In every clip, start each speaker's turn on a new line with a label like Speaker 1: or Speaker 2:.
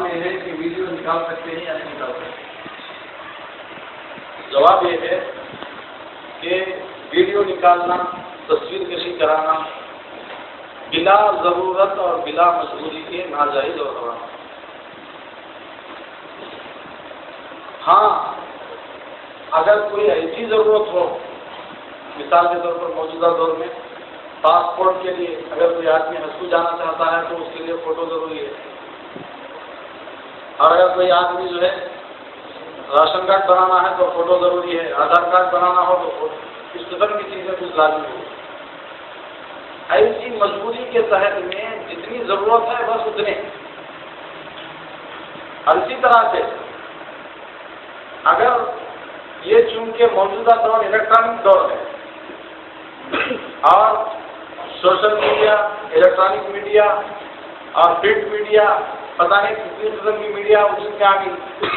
Speaker 1: یہ ہے کہ ویڈیو نکال سکتے ہیں یا نہیں نکال سکتے؟ جواب یہ ہے کہ ویڈیو نکالنا، تصویر کشی کرانا بلا ضرورت اور بلا مجبوری کے ناجائز اور حرام۔ ہاں، اگر کوئی ایسی ضرورت ہو، مثال کے طور پر موجودہ دور میں پاسپورٹ کے لیے اگر کوئی آدمی ہسکو جانا چاہتا ہے تو اس کے لیے فوٹو ضروری ہے، اور اگر کوئی آدمی جو ہے راشن کارڈ بنانا ہے تو فوٹو ضروری ہے، آدھار کارڈ بنانا ہو تو اس قسم کی چیزیں کچھ لازمی ہو۔ ایسی مجبوری کے تحت میں جتنی ضرورت ہے بس اتنے۔ اور اسی طرح سے اگر یہ چونکہ موجودہ دور الیکٹرانک دور ہے اور سوشل میڈیا، الیکٹرانک میڈیا اور پرنٹ میڈیا، پتہ نہیں کتنی قسم کی میڈیا وجود میں آ گئی،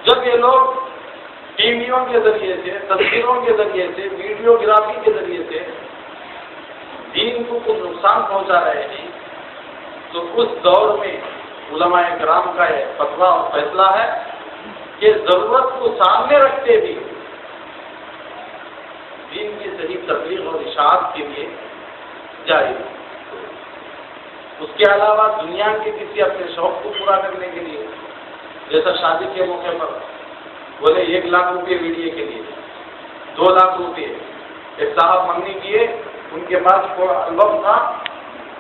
Speaker 1: جب یہ لوگ ٹی ویوں کے ذریعے سے، تصویروں کے ذریعے سے، ویڈیوگرافی کے ذریعے سے دین کو کچھ نقصان پہنچا رہے ہیں، تو اس دور میں علماء کرام کا یہ فتویٰ اور فیصلہ ہے کہ ضرورت کو سامنے رکھتے بھی دین کی صحیح تبلیغ اور اشاعت کے لیے جاری ہے۔ اس کے علاوہ دنیا کے کسی اپنے شوق کو پورا کرنے کے لیے، جیسا شادی کے موقع پر بولے 1 لاکھ روپے ویڈیو کے لیے، 2 لاکھ روپے، ایک صاحب منگنی کیے، ان کے پاس البم تھا،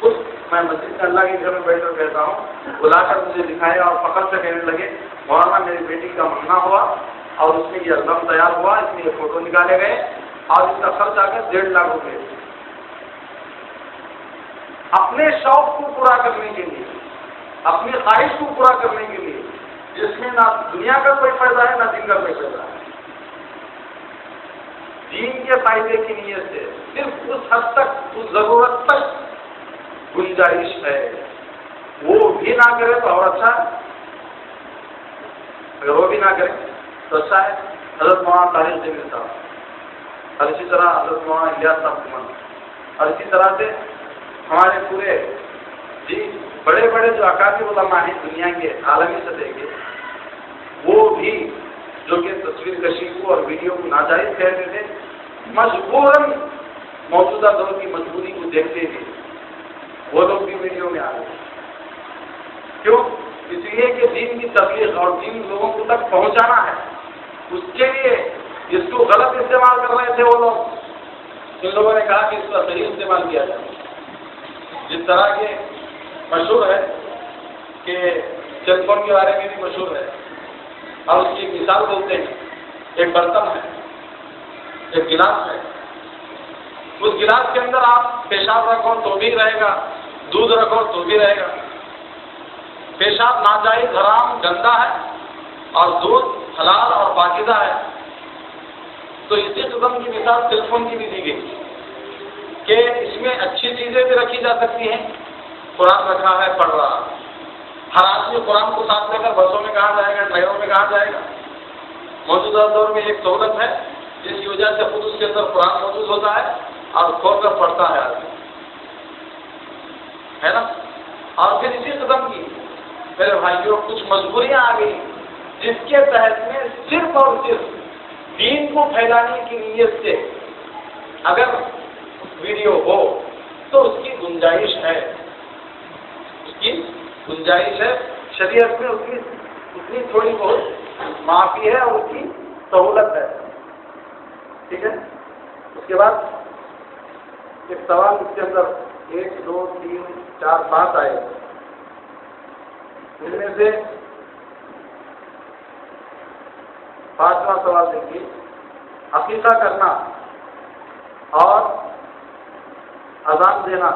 Speaker 1: خود میں مسجد میں اللہ کے گھر میں بیٹھ کر کہتا ہوں، بلا کر مجھے دکھایا اور فخر سے کہنے لگے مولانا میری بیٹی کا منگنا ہوا اور اس میں یہ البم تیار ہوا، اس میں یہ فوٹو نکالے گئے اور اس کا خرچ آ کر 1.5 لاکھ روپے۔ اپنے شوق کو پورا کرنے کے لیے، اپنی خواہش کو پورا کرنے کے لیے، جس میں نہ دنیا کا کوئی فائدہ ہے نہ دین کا کوئی فائدہ ہے، دین کے فائدے کی نیت سے صرف اس حد تک، اس ضرورت تک گنجائش ہے، وہ بھی نہ کرے تو اور اچھا ہے، اگر وہ بھی نہ کرے تو اچھا ہے۔ حضرت مولانا طاہر جمیل صاحب، اور اسی طرح حضرت مولانا الیاس صاحب کمان، اور اسی طرح سے ہمارے پورے بڑے بڑے جو اکابر علماء ہیں دنیا کے عالمی سطح کے، وہ بھی جو کہ تصویر کشی کو اور ویڈیو کو ناجائز کہتے تھے، مجبوراً موجودہ دور کی مجبوری کو دیکھتے تھے وہ لوگ بھی ویڈیو میں آ گئے۔ کیوں؟ اس لیے کہ دین کی تبلیغ اور دین لوگوں کو تک پہنچانا ہے، اس کے لیے اس کو غلط استعمال کر رہے تھے وہ لوگ۔ ان لوگوں نے کہا کہ اس کا صحیح استعمال کیا جائے، جس طرح کے مشہور ہے کہ سیل فون کے بارے میں بھی مشہور ہے، اور اس کی ایک مثال بولتے ہیں، ایک برتن ہے، ایک گلاس ہے، اس گلاس کے اندر آپ پیشاب رکھو تو بھی رہے گا، دودھ رکھو تو بھی رہے گا۔ پیشاب ناجائز، حرام، گندا ہے، اور دودھ حلال اور پاکیزہ ہے۔ تو اسی قسم کی مثال سیل فون کی بھی دی گئی کہ اس میں اچھی چیزیں بھی رکھی جا سکتی ہیں، قرآن رکھا ہے، پڑھ رہا، ہر آدمی قرآن کو ساتھ لے کر بسوں میں کہاں جائے گا، ٹرینوں میں کہاں جائے گا۔ موجودہ دور میں ایک سہولت ہے جس کی وجہ سے خود اس کے اندر قرآن موجود ہوتا ہے اور کھول کر پڑھتا ہے آدمی، ہے نا۔ اور پھر اسی قسم کی میرے بھائیوں کچھ مجبوریاں آ گئی جس کے تحت میں صرف اور صرف دین کو پھیلانے کی نیت سے اگر ویڈیو ہو تو اس کی گنجائش ہے، اس کی گنجائش ہے، شریعت میں اتنی تھوڑی بہت معافی ہے اور اس کی سہولت ہے، ٹھیک ہے۔ اس کے بعد ایک سوال اس کے اندر 1 2 3 4 5 آئے، ان میں سے 5واں سوال دیکھیے، عقیقہ کرنا اور اذان دینا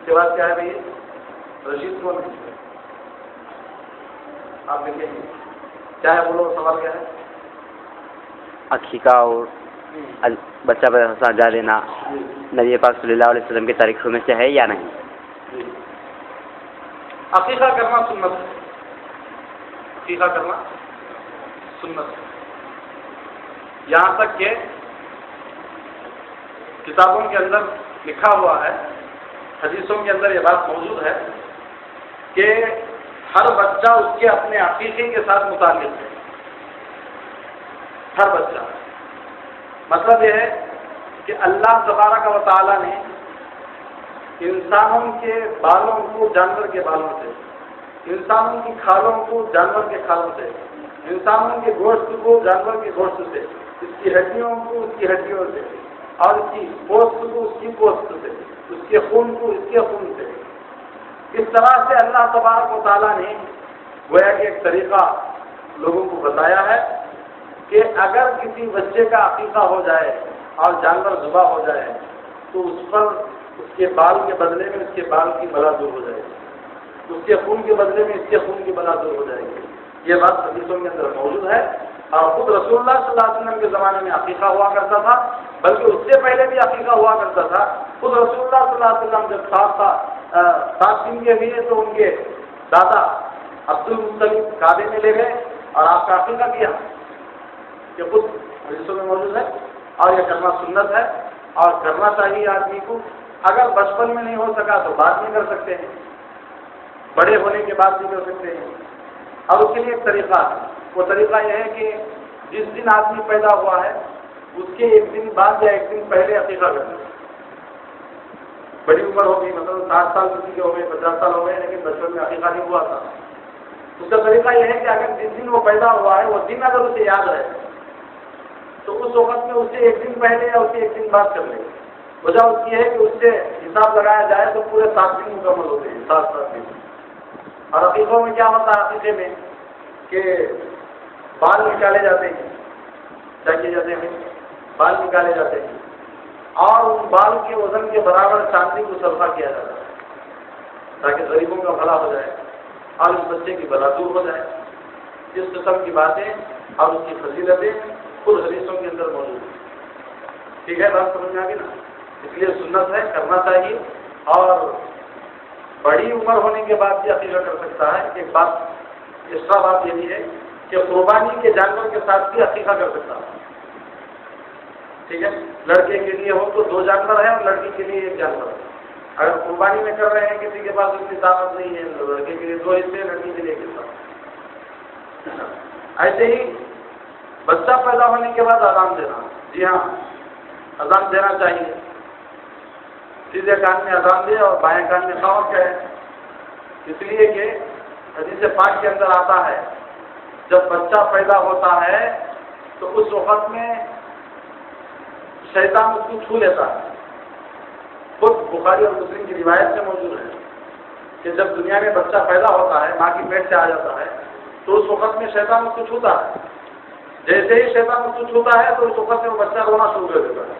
Speaker 1: کے بعد کیا ہے بھائی؟ رشید کو نہیں، آپ دیکھیں گے کیا ہے، بولو سوال کیا ہے؟
Speaker 2: عقیقہ اور بچہ سجا دینا نبی پاک صلی اللہ علیہ وسلم کی تاریخوں میں سے ہے یا نہیں؟
Speaker 1: عقیقہ کرنا سنت ہے، عقیقہ کرنا سنت ہے، یہاں تک کہ کتابوں کے اندر لکھا ہوا ہے، حدیثوں کے اندر یہ بات موجود ہے کہ ہر بچہ اس کے اپنے عقیقے کے ساتھ متعلق ہے، ہر بچہ۔ مطلب یہ ہے کہ اللہ تبارک و تعالیٰ نے انسانوں کے بالوں کو جانور کے بالوں سے، انسانوں کی کھالوں کو جانور کے کھالوں سے، انسانوں کے گوشت کو جانور کے گوشت سے، اس کی ہڈیوں کو اس کی ہڈیوں سے، اور اس کی پوست کو اس کی پوست سے، اس کے خون کو اس کے خون سے، اس طرح سے اللہ تبارک و تعالیٰ نے گویا کہ ایک طریقہ لوگوں کو بتایا ہے کہ اگر کسی بچے کا عقیقہ ہو جائے اور جانور ذبح ہو جائے تو اس پر اس کے بال کے بدلے میں اس کے بال کی بلا دور ہو جائے گی، اس کے خون کے بدلے میں اس کے خون کی بلا دور ہو جائے گی۔ یہ بات حدیثوں کے اندر موجود ہے، اور خود رسول اللہ صلی اللہ علیہ وسلم کے زمانے میں عقیقہ ہوا کرتا تھا، بلکہ اس سے پہلے بھی عقیقہ ہوا کرتا تھا۔ خود رسول اللہ صلی اللہ علیہ وسلم جب 7 دن کے ہوئے تو ان کے دادا عبد المطلب کعبے میں لے گئے اور آپ کا عقیقہ کیا، یہ خود حدیثوں میں موجود ہے، اور یہ کرنا سنت ہے اور کرنا چاہیے آدمی کو۔ اگر بچپن میں نہیں ہو سکا تو بعد میں کر سکتے ہیں، بڑے ہونے کے بعد بھی کر سکتے ہیں، اور اس کے لیے ایک طریقہ ہے۔ وہ طریقہ یہ ہے کہ جس دن آدمی پیدا ہوا ہے اس کے ایک دن بعد یا ایک دن پہلے عقیقہ کرنا۔ بڑی عمر ہوگی، مطلب 60 سال کسی کے ہو گئے، 50 سال ہو گئے، لیکن بچپن میں عقیقہ نہیں ہوا تھا، اس کا طریقہ یہ ہے کہ اگر جس دن وہ پیدا ہوا ہے وہ دن اگر اسے یاد رہے تو اس وقت میں اسے ایک دن پہلے یا اسے ایک دن بعد کر لے۔ وجہ اس کی ہے کہ اس سے حساب لگایا جائے تو پورے 7 دن مکمل ہوتے ہیں، 7 دن۔ اور عقیقوں میں کیا ہوتا ہے؟ عقیقے میں کہ بال نکالے جاتے ہیں، کیا کیے جاتے ہیں؟ بال نکالے جاتے ہیں، اور ان بال کے وزن کے برابر چاندی کو صدقہ کیا جاتا ہے تاکہ غریبوں کا بھلا ہو جائے اور اس بچے کی بلا دور ہو جائے۔ اس قسم کی باتیں اور اس کی فضیلتیں خود حدیثوں کے اندر موجود ہیں۔ ٹھیک ہے، بات سمجھ میں آ گئی نا؟ اس لیے سنت ہے، کرنا چاہیے، اور بڑی عمر ہونے کے بعد بھی عقیقہ کر سکتا ہے۔ ایک بات ایکسٹرا بات یہ بھی ہے کہ قربانی کے جانور کے ساتھ بھی عقیقہ کر سکتا ہے۔ ٹھیک ہے، لڑکے کے لیے ہو تو 2 جانور ہیں اور لڑکی کے لیے 1 جانور ہے۔ اگر قربانی میں کر رہے ہیں کسی کے پاس اتنی طاقت نہیں ہے تو لڑکے کے لیے 2 حصے، لڑکی کے لیے 1 حصہ۔ ایسے ہی بچہ پیدا ہونے کے بعد اذان دینا، جی ہاں اذان دینا چاہیے، سیدھے کان میں اذان دے اور بائیں کان میں خاموش ہے، اس لیے کہ حدیث پاک کے اندر آتا ہے جب بچہ پیدا ہوتا ہے تو اس وقت میں شیطان اس کو چھو لیتا ہے۔ خود بخاری اور مسلم کی روایت سے موجود ہے کہ جب دنیا میں بچہ پیدا ہوتا ہے، ماں کی پیٹ سے آ جاتا ہے، تو اس وقت میں شیطان اس کو چھوتا ہے۔ جیسے ہی شیطان اس کو چھوتا ہے تو اس وقت میں وہ بچہ رونا شروع کر دیتا ہے۔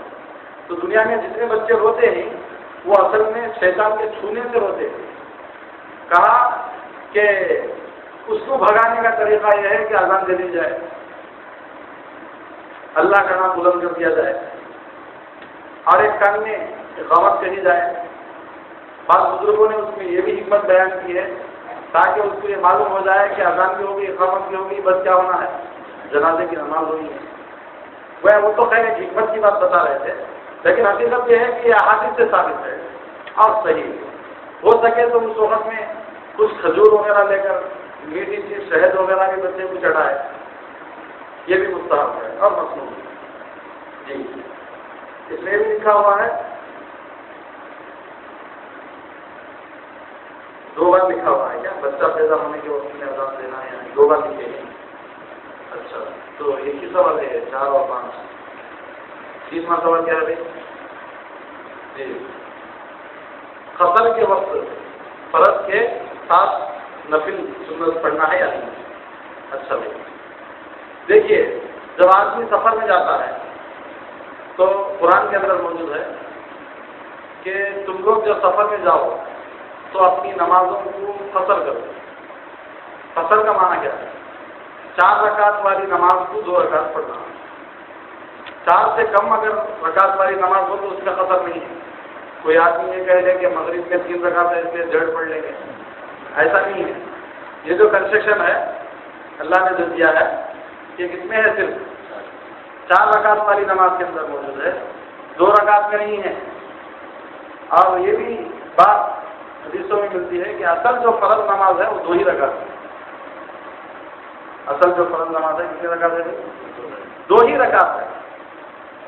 Speaker 1: تو دنیا میں جتنے بچے روتے ہیں وہ اصل میں شیطان کے چھونے سے روتے ہیں۔ کہا کہ اس کو بھگانے کا طریقہ یہ ہے کہ اذان دے دی جائے، اللہ کا نام بلند کر دیا جائے، اور ایک کان میں اقامت کہی جائے۔ بعض بزرگوں نے اس میں یہ بھی حکمت بیان کی ہے تاکہ اس کو یہ معلوم ہو جائے کہ اذان بھی ہوگی، اقامت بھی ہوگی، بس کیا ہونا ہے؟ جنازے کی نماز ہونی ہے۔ وہ تو خیر ایک حکمت کی بات بتا رہے تھے، لیکن حقیقت یہ ہے کہ یہ احادیث سے ثابت ہے اور صحیح ہو سکے تو اس وقت میں کچھ کھجور وغیرہ لے کر میٹھی چیز شہد وغیرہ بھی بچے کو چڑھائے، یہ بھی مستحب ہے اور مصنون ہے۔ جی اس میں بھی لکھا ہوا ہے، 2 بار لکھا ہوا ہے کیا؟ بچہ پیدا ہونے کے وقت میں اذان دینا ہے، یعنی 2 بار لکھے ہیں۔ اچھا تو ایک ہی سوال ہے، 4 اور 5۔ 30واں سوال کیا ہے بھائی؟ جی قصر کے وقت فرض کے ساتھ نفل سنت پڑھنا ہے یا نہیں؟ اچھا بھائی دیکھیے، جب آدمی سفر میں جاتا ہے تو قرآن کے اندر موجود ہے کہ تم لوگ جب سفر میں جاؤ تو اپنی نمازوں کو قصر کرو۔ قصر کا معنی کیا ہے؟ 4 رکعت والی نماز کو 2 رکعت پڑھنا۔ 4 سے کم اگر رکعت والی نماز ہو تو اس کا قصر نہیں ہے۔ کوئی آدمی یہ کہہ لے کہ مغرب میں 3 رکعت ہے اس لیے جڑ پڑھ لیں گے، ایسا نہیں ہے۔ یہ جو کنسیشن ہے اللہ نے جو دیا ہے یہ کس میں ہے؟ صرف 4 رکعت والی نماز کے اندر موجود ہے، 2 رکعت میں نہیں ہے۔ اور یہ بھی بات حدیثوں میں ملتی ہے کہ اصل جو فرض نماز ہے وہ 2 ہی رکعت ہے. اصل جو فرض نماز ہے کتنی رکعت ہے؟ 2 ہی رکعت ہے.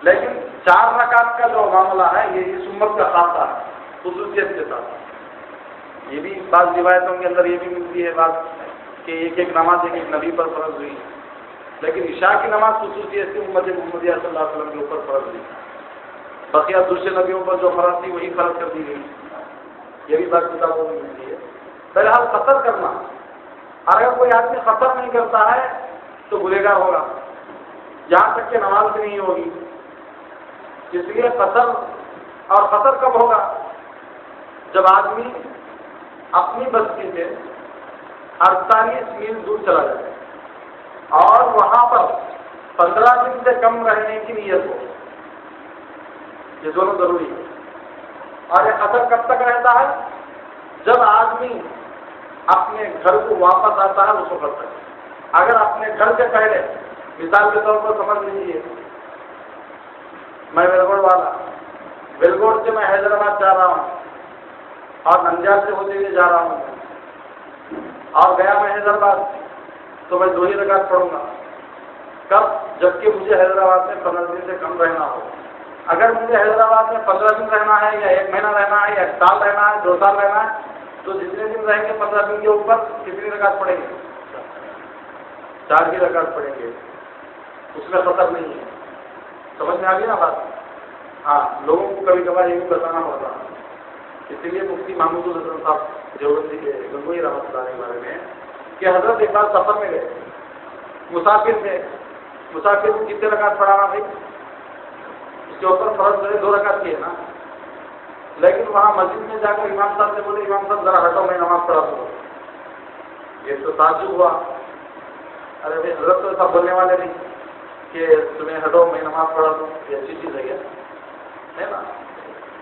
Speaker 1: لیکن 4 رکعت کا جو معاملہ ہے یہ اس امت کا خاصہ ہے خصوصیت کے ساتھ. یہ بھی بعض روایتوں کے اندر یہ بھی ملتی ہے بات کہ ایک نماز ایک نبی پر فرض ہوئی، لیکن عشاء کی نماز خصوصیت سے امت محمدیہ صلی اللہ علیہ وسلم کے اوپر فرض ہوئی. بقیہ دوسرے نبیوں پر جو فرض تھی وہی فرض کر دی گئی. یہ بھی بات کتابوں میں ملتی ہے. بہرحال قصر کرنا، اگر کوئی آدمی قصر نہیں کرتا ہے تو گنہگار ہوگا، جہاں تک کہ نماز بھی نہیں ہوگی. اس لیے قصر، اور قصر کب ہوگا؟ جب آدمی اپنی بستی سے 48 میل دور چلا جائے اور وہاں پر 15 دن سے کم رہنے کی نیت ہو. یہ دونوں ضروری ہے. اور یہ قصر کب تک رہتا ہے؟ جب آدمی اپنے گھر کو واپس آتا ہے اس وقت تک. اگر اپنے گھر سے پہلے، مثال کے طور پر سمجھ لیجیے میں ویلگوڑ والا، ویلگوڑ سے میں حیدرآباد جا رہا ہوں اور ننجال سے ہوتے ہوئے جا رہا ہوں اور گیا میں حیدرآباد، تو میں 2 ہی رکعت پڑھوں گا. کب؟ جبکہ مجھے حیدرآباد میں 15 دن سے کم رہنا ہو. اگر مجھے حیدرآباد میں 15 دن رہنا ہے یا 1 مہینہ رہنا ہے یا 1 سال رہنا ہے 2 سال رہنا ہے، تو جتنے دن رہیں گے 15 دن کے اوپر کتنی رکعت پڑیں گے؟ 4 ہی رکعت پڑیں گے. اس میں قصر نہیں ہے. سمجھ میں آ گئی نا بات؟ ہاں، لوگوں کو کبھی کبھار یہ بھی بتانا پڑتا ہے. اسی لیے مفتی محمود الحسن صاحب دیوبندی کے گنگوئی رحمۃ اللہ کے بارے میں کہ حضرت ایک بار سفر میں گئے، مسافر تھے. مسافر کو کتنے رکعت پڑھانا بھائی؟ اس کے اوپر فرض 2 رکعت کی ہے نا. لیکن وہاں مسجد میں جا کر امام صاحب سے بولے امام صاحب ذرا ہٹو میں نماز پڑھا دوں. یہ تو تعجب ہوا. ارے بھائی حضرت تو ایسا بولنے والے نہیں کہ تمہیں ہٹو میں نماز پڑھا دوں. یہ اچھی چیز ہے نا.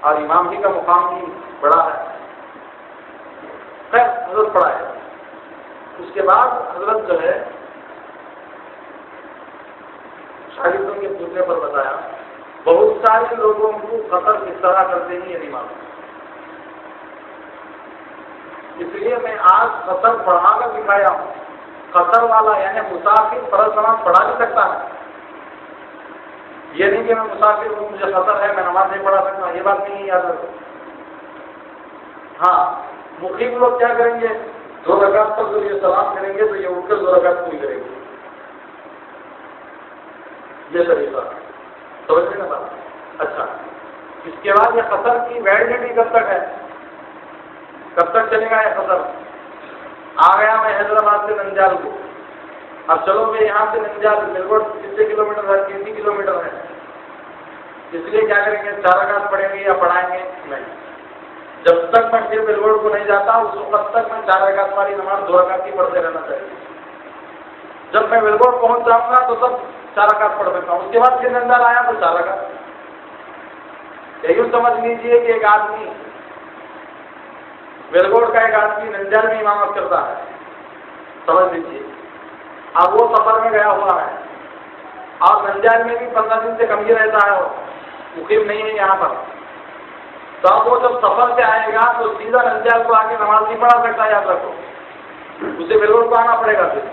Speaker 1: اور امام ہی کا مقام بھی بڑا ہے. خیر حضرت پڑھا ہے. اس کے بعد حضرت جو ہے شاگردوں کے پوچھنے پر بتایا بہت سارے لوگوں کو قصر اس طرح کرتے ہی یہ نہیں معلوم. اس لیے میں آج قصر پڑھا کر دکھایا ہوں. قصر والا یعنی مسافر فرض نماز پڑھا نہیں سکتا ہے. یہ نہیں کہ میں مسافر ہوں مجھے قصر ہے میں نماز نہیں پڑھا سکتا، یہ بات نہیں یاد رکھو. ہاں، مقیم لوگ کیا کریں گے؟ 2 رکعت پر جو یہ سلام کریں گے تو یہ اٹھ کر 2 رکعت پوری کریں گے. یہ طریقہ سمجھ رہے نا بات؟ اچھا، اس کے بعد یہ قصر کی ویلڈیٹی کب تک ہے؟ کب تک چلے گا یہ قصر؟ آ گیا میں حیدرآباد سے ننجال کو، اب چلو میں یہاں سے ننجال ویلگوڑ کتنے کلومیٹر ہے؟ 30 کلومیٹر ہے. اس لیے کیا کریں گے؟ 4 رکعت پڑھیں گے یا پڑھائیں گے؟ نہیں. جب تک میں پھر ویلگوڑ کو نہیں جاتا اس وقت تک میں 4 رکعت والی نماز 2 رکعت کی پڑھتے رہنا چاہیے. جب میں ویلگوڑ پہنچ جاؤں گا تو تب 4 رکعت پڑھ سکتا ہوں. اس کے بعد پھر ننجال آیا تو 4 رکعت. یہی سمجھ لیجیے کہ ایک آدمی ویلگوڑ کا ایک آدمی ننجال میں امامت کرتا ہے. سمجھ لیجیے اب وہ سفر میں گیا ہوا ہے اور ننجال میں بھی 15 دن سے کم ہی رہتا ہے، وہ مقیم نہیں ہے یہاں پر. تو اب وہ جب سفر سے آئے گا تو سیدھا ننجال کو آ کے نماز نہیں پڑھا سکتا. یاد رکھو اسے ویلگوڑ کو آنا پڑے گا. پھر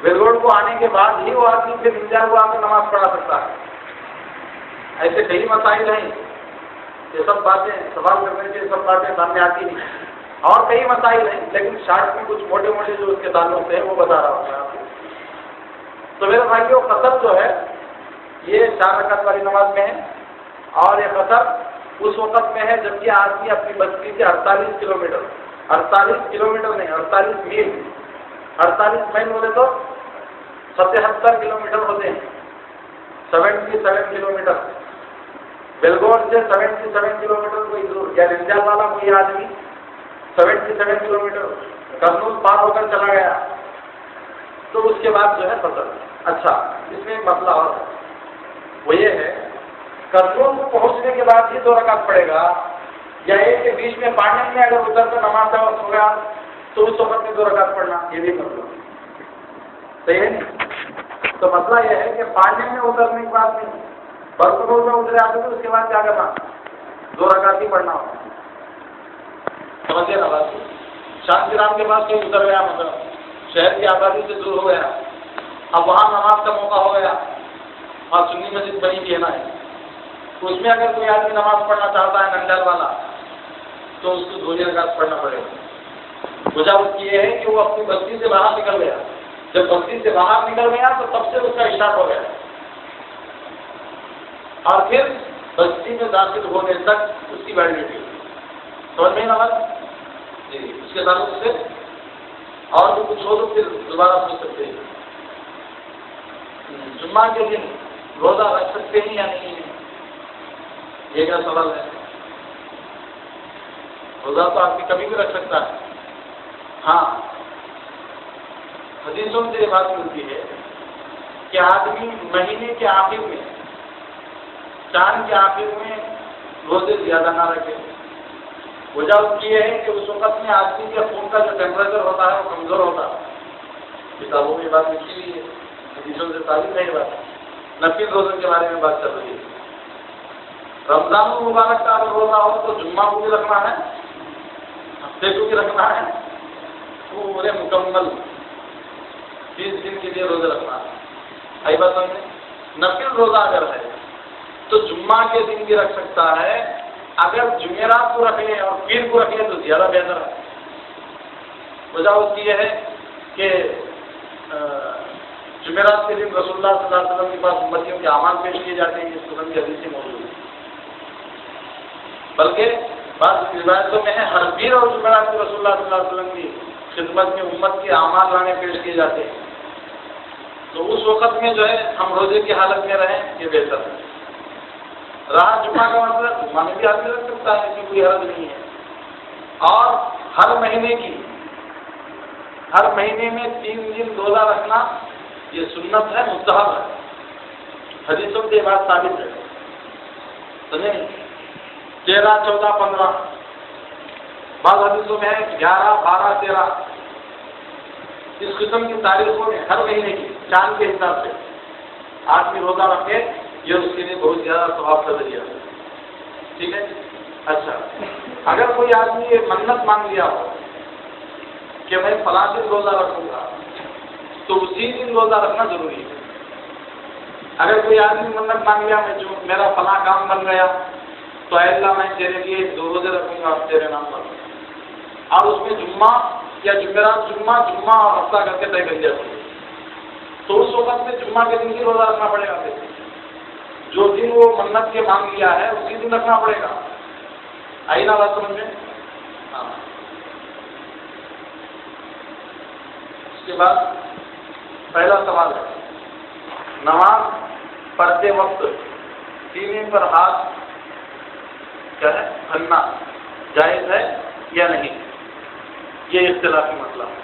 Speaker 1: ویلگوڑ کو آنے کے بعد ہی وہ آدمی پھر ننجال کو آ کے نماز پڑھا سکتا ہے. ایسے کئی مسائل ہیں، یہ سب باتیں سوال کرنے سے سب باتیں سامنے آتی نہیں. اور کئی مسائل ہیں لیکن شارٹ میں کچھ موٹے موٹے جو اس کے تعلق سے ہیں وہ بتا رہا ہوں میں آپ کو. تو میرے بھائیو قصر جو ہے یہ 4 رکعت والی نماز میں ہے اور یہ قصر اس وقت میں ہے جبکہ آدمی اپنی بستی سے 48 کلومیٹر 48 کلومیٹر نہیں 48 میل 48 میل بولے تو 77 کلومیٹر ہوتے ہیں. 77 کلومیٹر ویلگوڑ سے 77 کلومیٹر کوئی دور یا ننجال والا کوئی آدمی 77 کلومیٹر کرنول پار ہو کر چلا گیا تو اس کے بعد جو ہے قصر. اچھا، اس میں ایک مسئلہ اور ہے، وہ یہ ہے کرنول کو پہنچنے کے بعد ہی 2 رکعت پڑے گا یا ایک کے بیچ میں پانی میں اگر اتر کر نماز کا وقت ہو گیا تو اس وقت میں 2 رکعت پڑھنا، یہ بھی مطلب صحیح ہے نہیں. تو مسئلہ یہ ہے کہ پانی میں اترنے کی بات نہیں، برفور میں اترے آتے تو اس کے بعد کیا کرنا؟ 2 رکعت ہی پڑھنا ہوگا. سمجھے نا بات. شانتی رام کے پاس کوئی اتر گیا، مطلب شہر کی آبادی سے دور ہو گیا، اب وہاں نماز کا موقع ہو گیا، وہاں سنی مسجد بنی بھی ہے نا، تو اس میں اگر کوئی آدمی نماز پڑھنا چاہتا ہے ننگل والا تو اس کو 2 رکعت پڑھنا پڑے گا. وجہ اس کی یہ ہے کہ وہ اپنی بستی سے باہر نکل گیا، جب بستی سے باہر نکل گیا تو تب سے اس کا اسٹارٹ ہو گیا، اور پھر بستی میں داخل ہونے تک اس کی ویلڈیٹی. سمجھ میں نا بات جی. اس کے تعلق سے اور بھی کچھ ہو تو پھر دوبارہ پوچھ سکتے ہیں. جمعہ کے دن روزہ رکھ سکتے ہیں یا نہیں ہے، یہ کیا سوال ہے؟ روزہ تو آدمی کبھی بھی رکھ سکتا ہے. ہاں حدیثوں سے یہ بات ملتی ہے کہ آدمی مہینے کے آخر میں، چاند کے آخر میں روزے زیادہ نہ رکھے. وجہ اس کی یہ ہے کہ اس وقت میں آدمی کے خون کا جو ٹیمپریچر ہوتا ہے وہ کمزور ہوتا ہے. کتابوں میں یہ بات لکھی ہوئی ہے، حدیثوں سے ثابت ہے یہ بات. نفل روزے کے بارے میں بات چل رہی ہے. رمضان المبارک کا اگر روزہ ہو تو جمعہ کو بھی رکھنا ہے، ہفتے کو بھی رکھنا ہے، پورے مکمل 30 دن کے لیے روزے رکھنا ہے. آئی بات سمجھے؟ نفل روزہ اگر ہے تو جمعہ کے دن بھی رکھ سکتا ہے. اگر جمعرات کو رکھ لیں اور پیر کو رکھ لیں تو زیادہ بہتر ہے. وجہ اس کی یہ ہے کہ جمعرات کے دن رسول اللہ صلی اللہ علیہ وسلم کے پاس امتیوں کے اعمال پیش کیے جاتے ہیں، یہ سنن کی حدیث سے موجود ہے. بلکہ بعض روایتوں میں ہے ہر پیر اور جمعرات کو رسول اللہ صلی اللہ علیہ وسلم کی خدمت میں امت کے اعمال لانے پیش کیے جاتے ہیں. تو اس وقت میں جو ہے ہم روزے کی حالت میں رہیں یہ بہتر ہے. رہا جمعہ کا مسئلہ، جمعہ میں بھی آدمی رکھ سکتا ہے، اس کی کوئی حرج نہیں ہے. اور ہر مہینے میں 3 دن روزہ رکھنا یہ سنت ہے، مستحب ہے. حدیثوں سے یہ بات ثابت ہے. سمجھیں 13، 14، 15، بعض حدیثوں میں ہے 11، 12، 13. اس قسم کی تاریخوں میں ہر مہینے کی چاند کے حساب سے آدمی روزہ رکھے، یہ اس کے لیے بہت زیادہ ثواب کا ذریعہ ہے. ٹھیک ہے. اچھا، اگر کوئی آدمی یہ منت مانگ لیا ہو کہ میں فلاں دن روزہ رکھوں گا تو اسی دن روزہ رکھنا ضروری ہے. اگر کوئی آدمی منت مانگ لیا میں جو میرا فلاں کام بن گیا تو اے اللہ میں تیرے لیے 2 روزے رکھوں گا تیرے نام پر، اور اس میں جمعہ یا جمعرات جمعہ اور ہفتہ کر کے طے کر دیا تو اس وقت میں جمعہ کے دن ہی روزہ رکھنا پڑے گا. جو دن وہ منت کے مانگ لیا ہے اسی دن رکھنا پڑے گا. آئی نا بات سمجھ میں؟ ہاں. اس کے بعد پہلا سوال ہے، نماز پڑھتے وقت سینے پر ہاتھ کیا ہے رکھنا جائز ہے یا نہیں؟ یہ اختلافی مسئلہ ہے.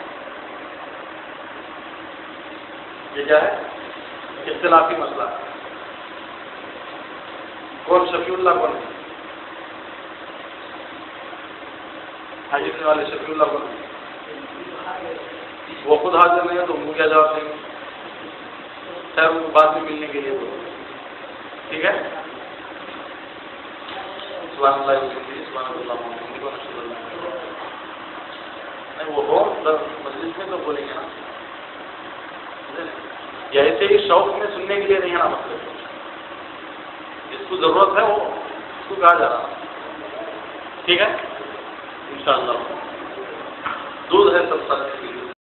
Speaker 1: یہ کیا ہے؟ اختلافی مسئلہ ہے. کون شفیع اللہ کون ہے؟ حاضر والے شفیع اللہ کون ہے؟ وہ خود حاضر نہیں ہے تو ان کو کیا جواب دیں گے؟ خیر ان کو بعد میں ملنے کے لیے بولو. ٹھیک ہے. سبحان اللہ سبحان اللہ نہیں وہ ہو مجلس میں تو بولیں گے نا، یا ایسے ہی شوق میں سننے کے لیے نہیں ہے نا. مطلب جس کو ضرورت ہے وہ اس کو کہا جا رہا. ٹھیک ہے. انشاءاللہ دودھ ہے سب ساتھ.